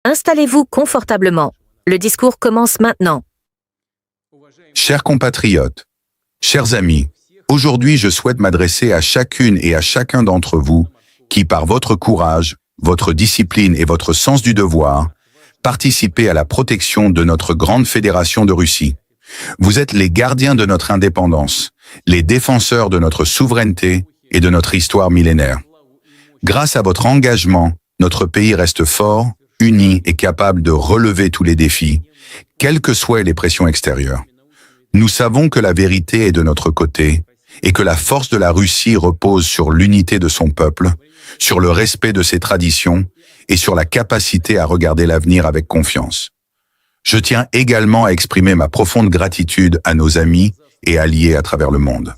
Installez-vous confortablement. Le discours commence maintenant. Chers compatriotes, chers amis, aujourd'hui je souhaite m'adresser à chacune et à chacun d'entre vous qui, par votre courage, votre discipline et votre sens du devoir, participez à la protection de notre grande fédération de Russie. Vous êtes les gardiens de notre indépendance, les défenseurs de notre souveraineté et de notre histoire millénaire. Grâce à votre engagement, notre pays reste fort, uni et capable de relever tous les défis, quelles que soient les pressions extérieures. Nous savons que la vérité est de notre côté et que la force de la Russie repose sur l'unité de son peuple, sur le respect de ses traditions et sur la capacité à regarder l'avenir avec confiance. Je tiens également à exprimer ma profonde gratitude à nos amis et alliés à travers le monde,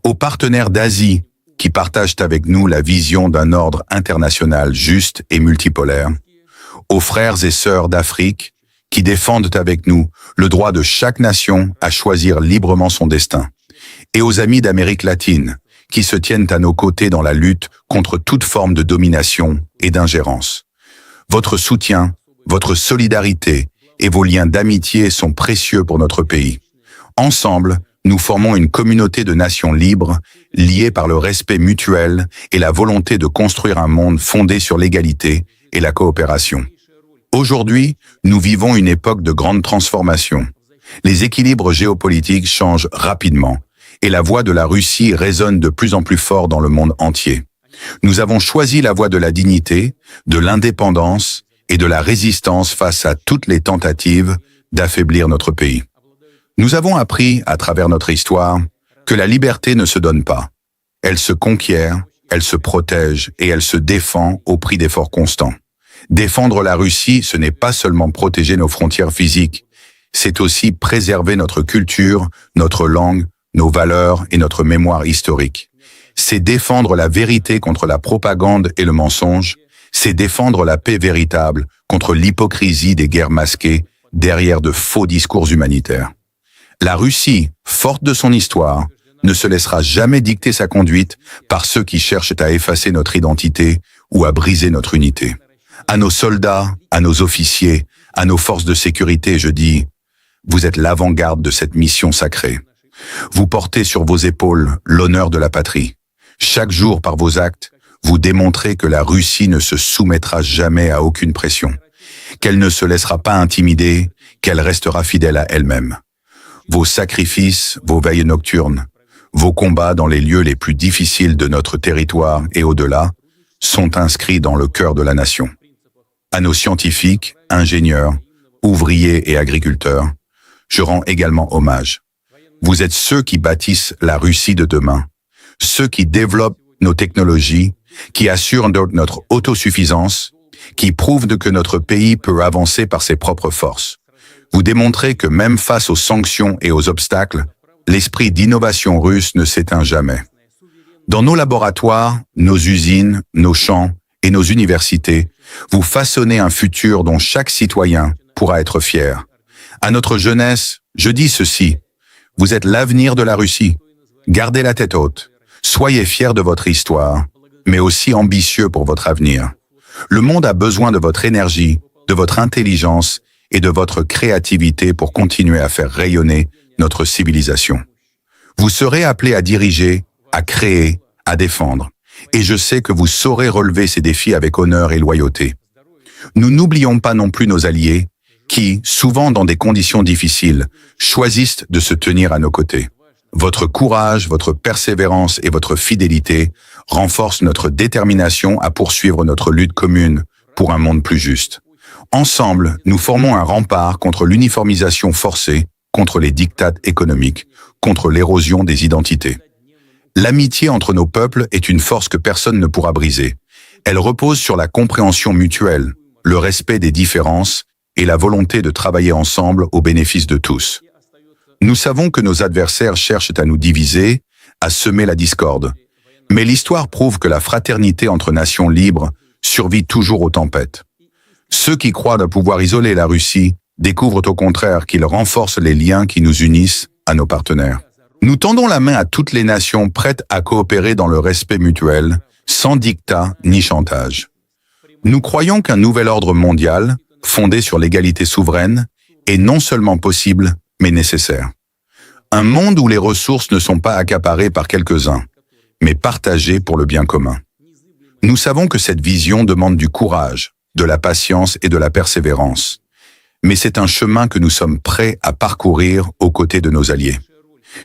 aux partenaires d'Asie qui partagent avec nous la vision d'un ordre international juste et multipolaire, aux frères et sœurs d'Afrique qui défendent avec nous le droit de chaque nation à choisir librement son destin, et aux amis d'Amérique latine qui se tiennent à nos côtés dans la lutte contre toute forme de domination et d'ingérence. Votre soutien, votre solidarité et vos liens d'amitié sont précieux pour notre pays. Ensemble, nous formons une communauté de nations libres, liées par le respect mutuel et la volonté de construire un monde fondé sur l'égalité et la coopération. Aujourd'hui, nous vivons une époque de grande transformation. Les équilibres géopolitiques changent rapidement et la voix de la Russie résonne de plus en plus fort dans le monde entier. Nous avons choisi la voie de la dignité, de l'indépendance et de la résistance face à toutes les tentatives d'affaiblir notre pays. Nous avons appris, à travers notre histoire, que la liberté ne se donne pas. Elle se conquiert, elle se protège et elle se défend au prix d'efforts constants. Défendre la Russie, ce n'est pas seulement protéger nos frontières physiques, c'est aussi préserver notre culture, notre langue, nos valeurs et notre mémoire historique. C'est défendre la vérité contre la propagande et le mensonge, c'est défendre la paix véritable contre l'hypocrisie des guerres masquées derrière de faux discours humanitaires. La Russie, forte de son histoire, ne se laissera jamais dicter sa conduite par ceux qui cherchent à effacer notre identité ou à briser notre unité. À nos soldats, à nos officiers, à nos forces de sécurité, je dis, vous êtes l'avant-garde de cette mission sacrée. Vous portez sur vos épaules l'honneur de la patrie. Chaque jour, par vos actes, vous démontrez que la Russie ne se soumettra jamais à aucune pression, qu'elle ne se laissera pas intimider, qu'elle restera fidèle à elle-même. Vos sacrifices, vos veilles nocturnes, vos combats dans les lieux les plus difficiles de notre territoire et au-delà, sont inscrits dans le cœur de la nation. À nos scientifiques, ingénieurs, ouvriers et agriculteurs, je rends également hommage. Vous êtes ceux qui bâtissent la Russie de demain, ceux qui développent nos technologies, qui assurent notre autosuffisance, qui prouvent que notre pays peut avancer par ses propres forces. Vous démontrez que même face aux sanctions et aux obstacles, l'esprit d'innovation russe ne s'éteint jamais. Dans nos laboratoires, nos usines, nos champs et nos universités, vous façonnez un futur dont chaque citoyen pourra être fier. À notre jeunesse, je dis ceci, vous êtes l'avenir de la Russie. Gardez la tête haute, soyez fiers de votre histoire, mais aussi ambitieux pour votre avenir. Le monde a besoin de votre énergie, de votre intelligence et de votre créativité pour continuer à faire rayonner notre civilisation. Vous serez appelés à diriger, à créer, à défendre. Et je sais que vous saurez relever ces défis avec honneur et loyauté. Nous n'oublions pas non plus nos alliés, qui, souvent dans des conditions difficiles, choisissent de se tenir à nos côtés. Votre courage, votre persévérance et votre fidélité renforcent notre détermination à poursuivre notre lutte commune pour un monde plus juste. Ensemble, nous formons un rempart contre l'uniformisation forcée, contre les diktats économiques, contre l'érosion des identités. L'amitié entre nos peuples est une force que personne ne pourra briser. Elle repose sur la compréhension mutuelle, le respect des différences et la volonté de travailler ensemble au bénéfice de tous. Nous savons que nos adversaires cherchent à nous diviser, à semer la discorde. Mais l'histoire prouve que la fraternité entre nations libres survit toujours aux tempêtes. Ceux qui croient de pouvoir isoler la Russie découvrent au contraire qu'il renforce les liens qui nous unissent à nos partenaires. Nous tendons la main à toutes les nations prêtes à coopérer dans le respect mutuel, sans diktat ni chantage. Nous croyons qu'un nouvel ordre mondial, fondée sur l'égalité souveraine, est non seulement possible, mais nécessaire. Un monde où les ressources ne sont pas accaparées par quelques-uns, mais partagées pour le bien commun. Nous savons que cette vision demande du courage, de la patience et de la persévérance. Mais c'est un chemin que nous sommes prêts à parcourir aux côtés de nos alliés.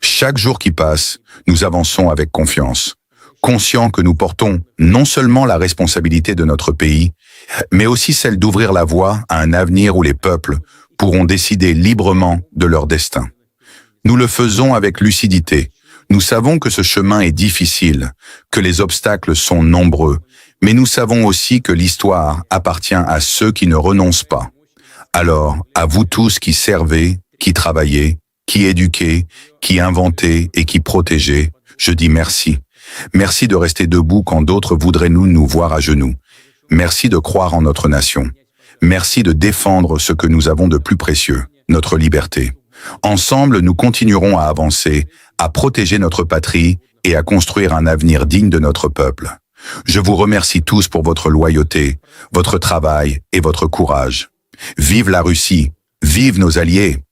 Chaque jour qui passe, nous avançons avec confiance, conscients que nous portons non seulement la responsabilité de notre pays, mais aussi celle d'ouvrir la voie à un avenir où les peuples pourront décider librement de leur destin. Nous le faisons avec lucidité. Nous savons que ce chemin est difficile, que les obstacles sont nombreux, mais nous savons aussi que l'histoire appartient à ceux qui ne renoncent pas. Alors, à vous tous qui servez, qui travaillez, qui éduquez, qui inventez et qui protégez, je dis merci. Merci de rester debout quand d'autres voudraient nous voir à genoux. Merci de croire en notre nation. Merci de défendre ce que nous avons de plus précieux, notre liberté. Ensemble, nous continuerons à avancer, à protéger notre patrie et à construire un avenir digne de notre peuple. Je vous remercie tous pour votre loyauté, votre travail et votre courage. Vive la Russie, vive nos alliés!